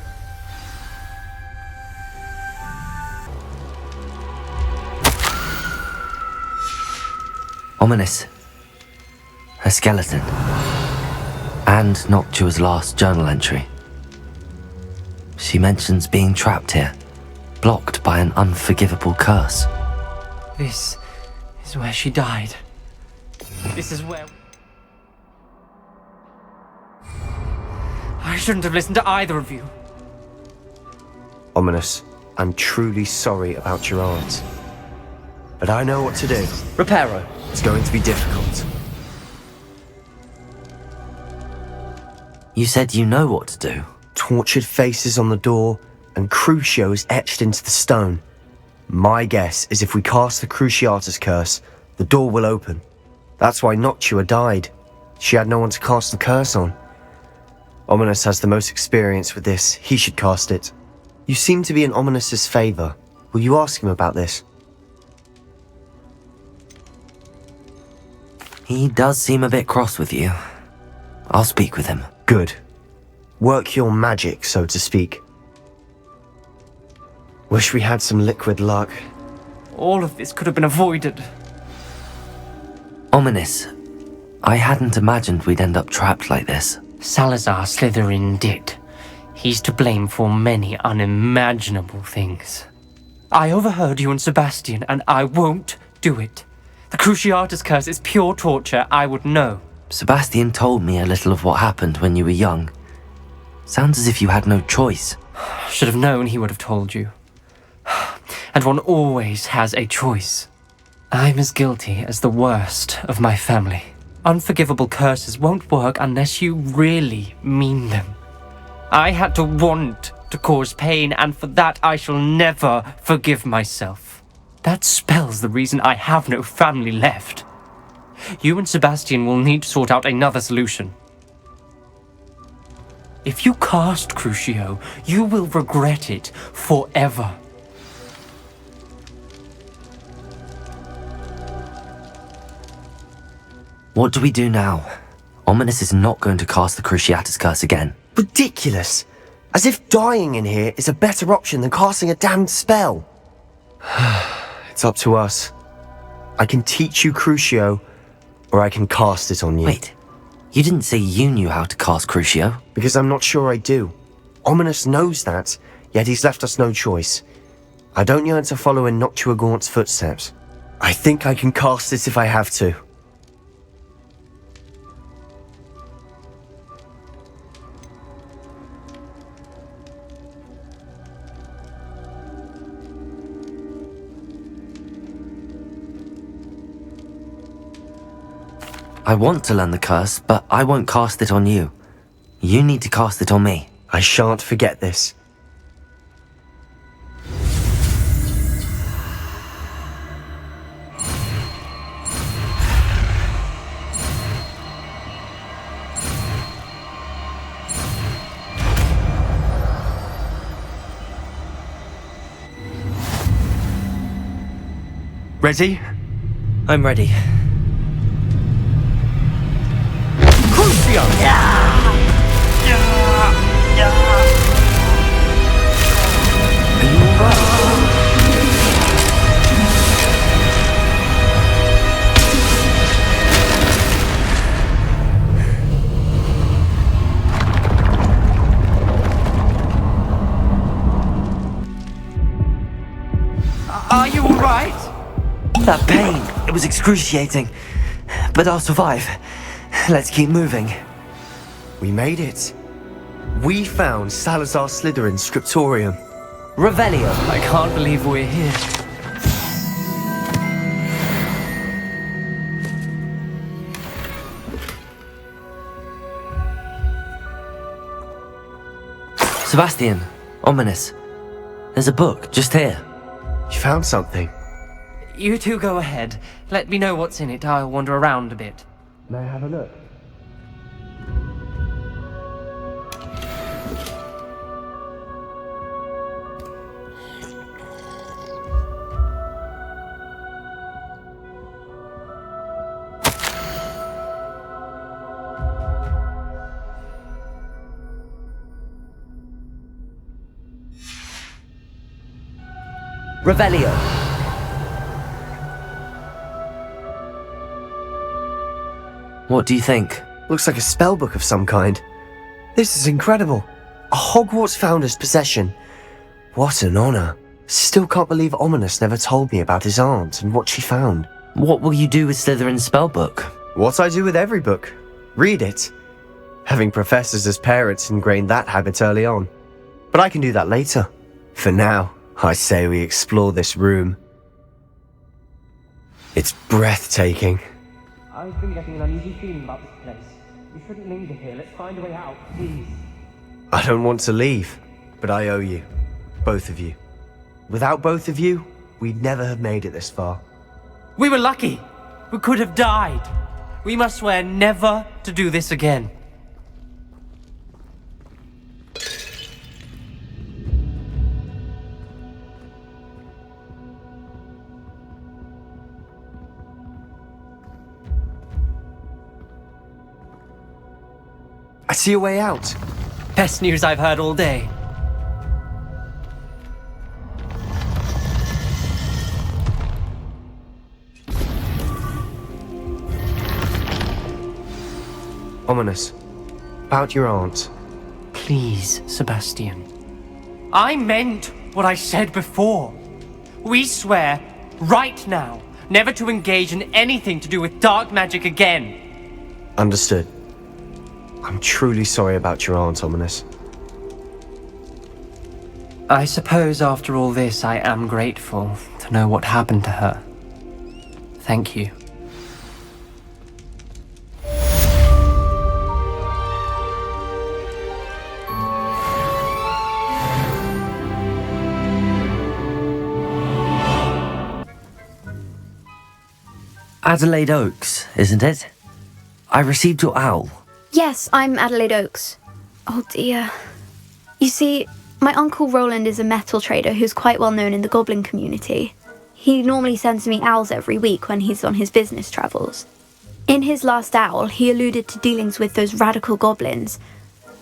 Ominous. A skeleton. And Noctua's last journal entry. She mentions being trapped here, blocked by an unforgivable curse. This is where she died. This is where... I shouldn't have listened to either of you. Ominous, I'm truly sorry about your aunt. But I know what to do. Reparo. It's going to be difficult. You said you know what to do. Tortured faces on the door, and Crucio is etched into the stone. My guess is if we cast the Cruciatus curse, the door will open. That's why Noctua died. She had no one to cast the curse on. Ominous has the most experience with this. He should cast it. You seem to be in Ominous's favor. Will you ask him about this? He does seem a bit cross with you. I'll speak with him. Good. Work your magic, so to speak. Wish we had some liquid luck. All of this could have been avoided. Ominous, I hadn't imagined we'd end up trapped like this. Salazar Slytherin did. He's to blame for many unimaginable things. I overheard you and Sebastian, and I won't do it. The Cruciatus Curse is pure torture, I would know. Sebastian told me a little of what happened when you were young. Sounds as if you had no choice. Should have known he would have told you. And one always has a choice. I'm as guilty as the worst of my family. Unforgivable curses won't work unless you really mean them. I had to want to cause pain, and for that I shall never forgive myself. That spells the reason I have no family left. You and Sebastian will need to sort out another solution. If you cast Crucio, you will regret it forever. What do we do now? Ominous is not going to cast the Cruciatus Curse again. Ridiculous! As if dying in here is a better option than casting a damned spell. It's up to us. I can teach you Crucio, or I can cast it on you. Wait, you didn't say you knew how to cast Crucio? Because I'm not sure I do. Ominous knows that, yet he's left us no choice. I don't yearn to follow in Noctuagaunt's footsteps. I think I can cast it if I have to. I want to learn the curse, but I won't cast it on you. You need to cast it on me. I shan't forget this. Ready? I'm ready. Crucio! Are you alright? That pain, it was excruciating. But I'll survive. Let's keep moving. We made it. We found Salazar Slytherin's scriptorium. Revelio. I can't believe we're here. Sebastian, Ominous. There's a book just here. You found something? You two go ahead. Let me know what's in it. I'll wander around a bit. May I have a look? Revelio. What do you think? Looks like a spellbook of some kind. This is incredible. A Hogwarts founder's possession. What an honor. Still can't believe Ominous never told me about his aunt and what she found. What will you do with Slytherin's spellbook? What I do with every book. Read it. Having professors as parents ingrained that habit early on. But I can do that later. For now, I say we explore this room. It's breathtaking. I've been getting an uneasy feeling about this place. We shouldn't linger here. Let's find a way out, please. I don't want to leave, but I owe you. Both of you. Without both of you, we'd never have made it this far. We were lucky. We could have died. We must swear never to do this again. I see a way out. Best news I've heard all day. Ominous. About your aunt. Please, Sebastian. I meant what I said before. We swear, right now, never to engage in anything to do with dark magic again. Understood. I'm truly sorry about your aunt, Ominous. I suppose after all this, I am grateful to know what happened to her. Thank you. Adelaide Oaks, isn't it? I received your owl. Yes, I'm Adelaide Oaks. Oh dear. You see, my uncle Roland is a metal trader who's quite well known in the goblin community. He normally sends me owls every week when he's on his business travels. In his last owl, he alluded to dealings with those radical goblins,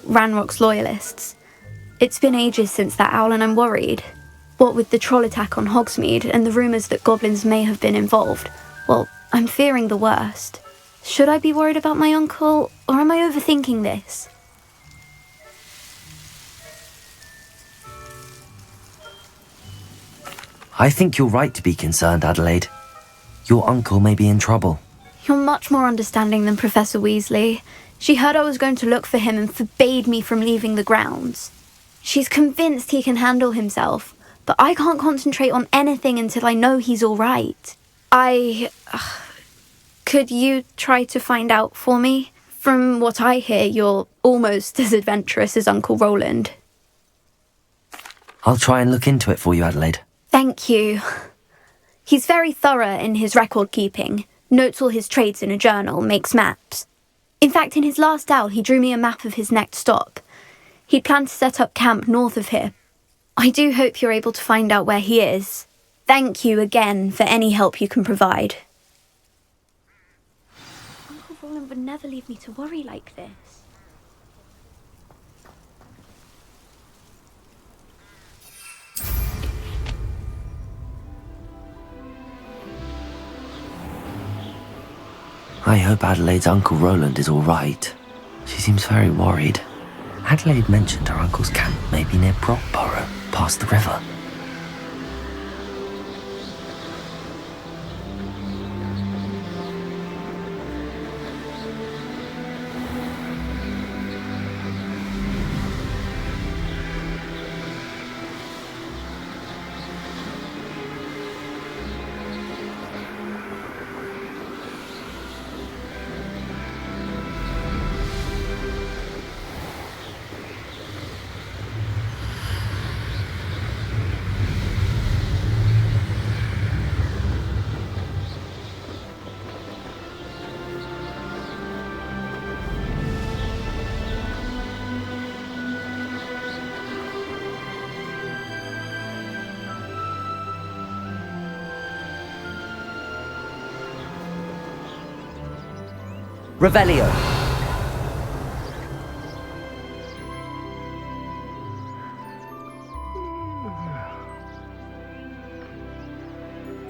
Ranrock's loyalists. It's been ages since that owl and I'm worried. What with the troll attack on Hogsmeade and the rumours that goblins may have been involved, well, I'm fearing the worst. Should I be worried about my uncle, or am I overthinking this? I think you're right to be concerned, Adelaide. Your uncle may be in trouble. You're much more understanding than Professor Weasley. She heard I was going to look for him and forbade me from leaving the grounds. She's convinced he can handle himself, but I can't concentrate on anything until I know he's all right. Could you try to find out for me? From what I hear, you're almost as adventurous as Uncle Roland. I'll try and look into it for you, Adelaide. Thank you. He's very thorough in his record keeping, notes all his trades in a journal, makes maps. In fact, in his last owl, he drew me a map of his next stop. He'd planned to set up camp north of here. I do hope you're able to find out where he is. Thank you again for any help you can provide. Uncle Roland would never leave me to worry like this. I hope Adelaide's Uncle Roland is all right. She seems very worried. Adelaide mentioned her uncle's camp may be near Brockborough, past the river. Revelio.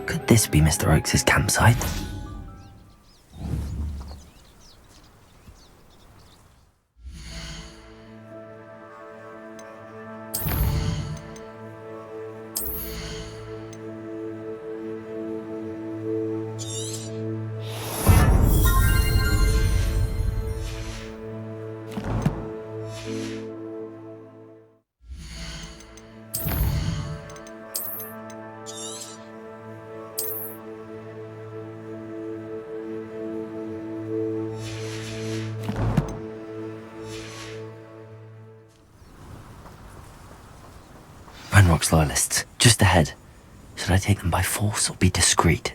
Could this be Mr. Oakes' campsite? Ranrock's loyalists, just ahead. Should I take them by force or be discreet?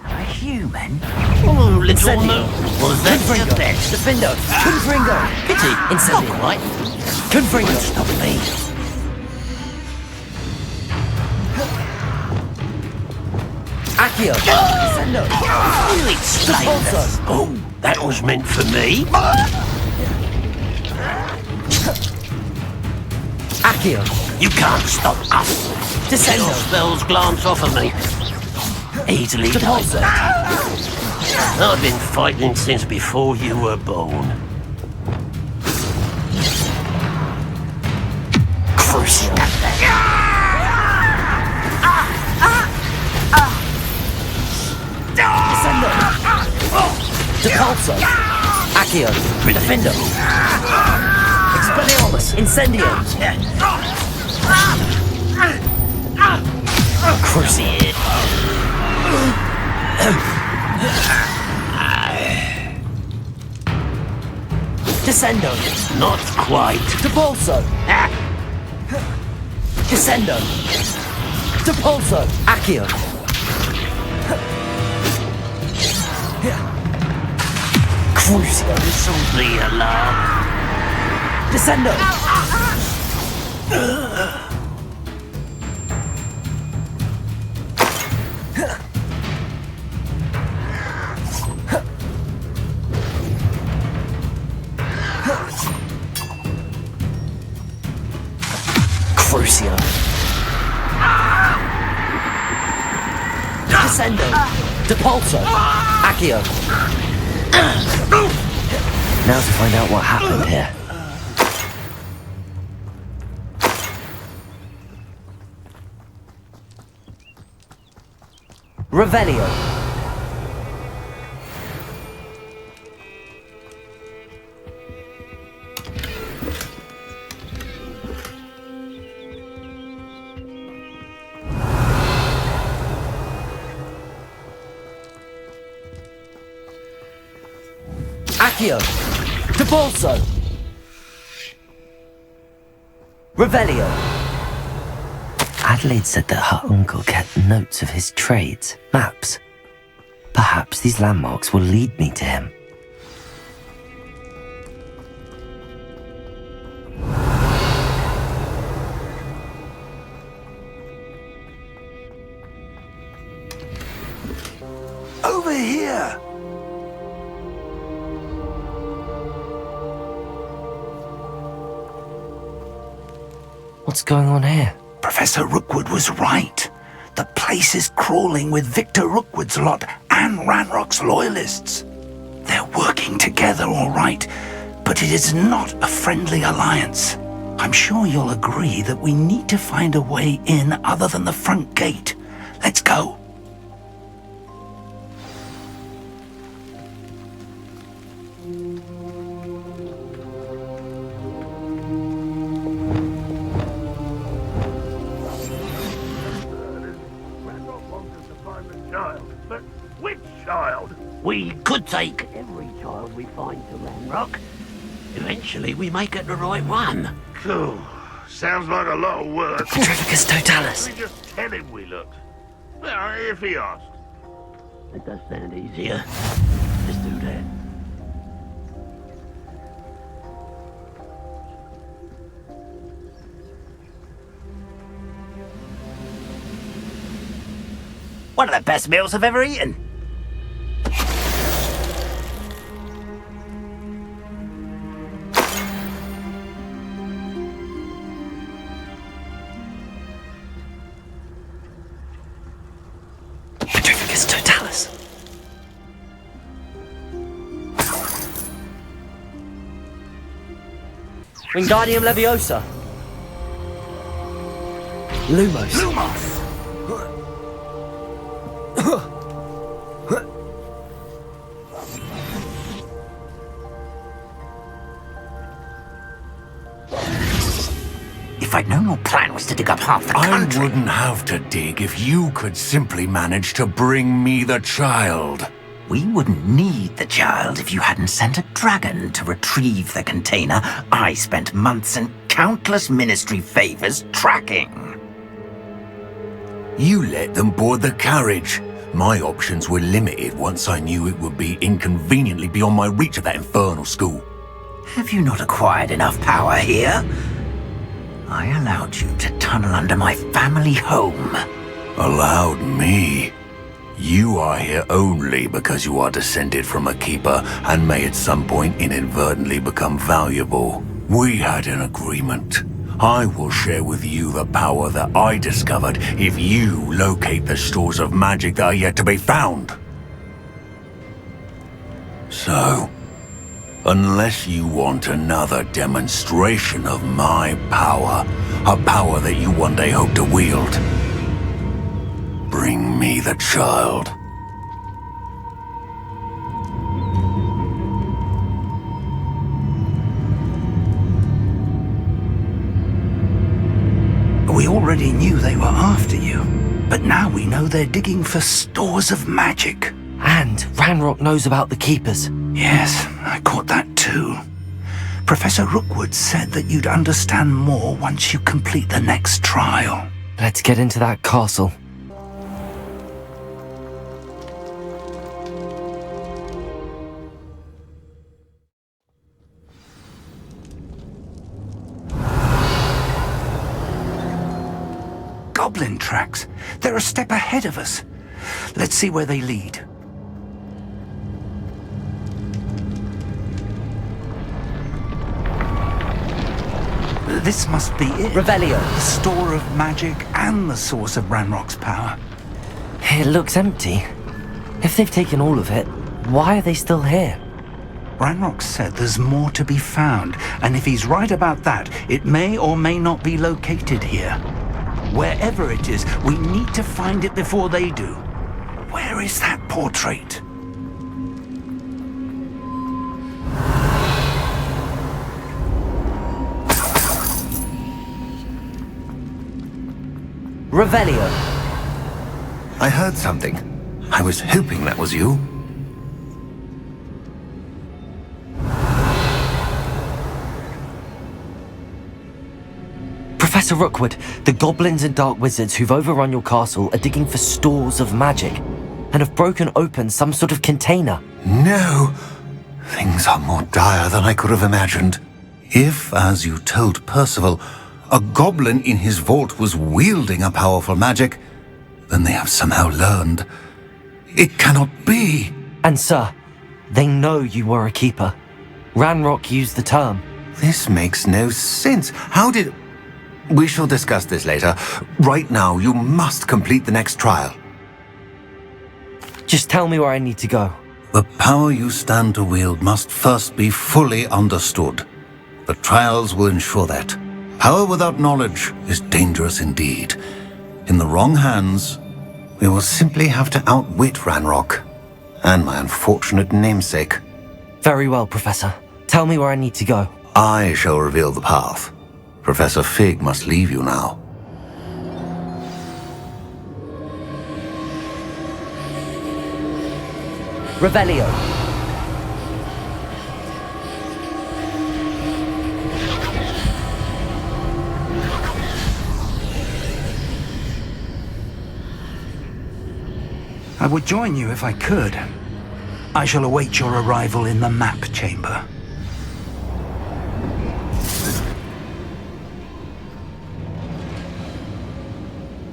A human? Oh, little no. Was that your best? Defendo! Confringo! Pity. Incendio! All right. Confringo! Stop me. Accio! Incendio! You explain that. Oh, that was meant for me. Accio! You can't stop us. Descendo! Your spells glance off of me. Easily done. I've been fighting since before you were born. Crucial. Descendo! Depulso! Accio! Defendo! Expelliarmus! Incendio! Cruciate! Descendo! Not quite. Depulso! Descendo! Depulso! Accio! Crucio! This'll be alarm. Descendo! Crucio! Descendo! Depulso! Accio! Now to find out what happened here. Revelio. Accio. Depulso. Revelio. Adelaide said that her uncle kept notes of his trades, maps. Perhaps these landmarks will lead me to him. Over here! What's going on here? Professor Rookwood was right. The place is crawling with Victor Rookwood's lot and Ranrock's loyalists. They're working together, all right, but it is not a friendly alliance. I'm sure you'll agree that we need to find a way in other than the front gate. Let's go. We could take every child we find to Ranrock. Eventually we may get the right one. Cool. Sounds like a lot of work. Petrificus totalis. We just tell him we looked. Well, if he asks. It does sound easier. Let's do that. One of the best meals I've ever eaten. Petrificus totalis. Wingardium Leviosa. Lumos. Lumos! If I'd known your plan was to dig up half the country... I wouldn't have to dig if you could simply manage to bring me the child. We wouldn't need the child if you hadn't sent a dragon to retrieve the container I spent months and countless ministry favors tracking. You let them board the carriage. My options were limited once I knew it would be inconveniently beyond my reach at that infernal school. Have you not acquired enough power here? I allowed you to tunnel under my family home. Allowed me? You are here only because you are descended from a keeper and may at some point inadvertently become valuable. We had an agreement. I will share with you the power that I discovered if you locate the stores of magic that are yet to be found. So, unless you want another demonstration of my power, a power that you one day hope to wield, bring me the child. We already knew they were after you, but now we know they're digging for stores of magic. And Ranrock knows about the Keepers. Yes, I caught that too. Professor Rookwood said that you'd understand more once you complete the next trial. Let's get into that castle. Goblin tracks. They're a step ahead of us. Let's see where they lead. This must be it. Revelio. The store of magic and the source of Ranrock's power. It looks empty. If they've taken all of it, why are they still here? Ranrock said there's more to be found, and if he's right about that, it may or may not be located here. Wherever it is, we need to find it before they do. Where is that portrait? Revelio. I heard something. I was hoping that was you. Professor Rookwood, the goblins and dark wizards who've overrun your castle are digging for stores of magic and have broken open some sort of container. No! Things are more dire than I could have imagined. If, as you told Percival, a goblin in his vault was wielding a powerful magic, then they have somehow learned. It cannot be! And sir, they know you were a keeper. Ranrock used the term. This makes no sense. How did... We shall discuss this later. Right now, you must complete the next trial. Just tell me where I need to go. The power you stand to wield must first be fully understood. The trials will ensure that. Power without knowledge is dangerous indeed. In the wrong hands, we will simply have to outwit Ranrock and my unfortunate namesake. Very well, Professor. Tell me where I need to go. I shall reveal the path. Professor Fig must leave you now. Revelio. I would join you if I could. I shall await your arrival in the map chamber.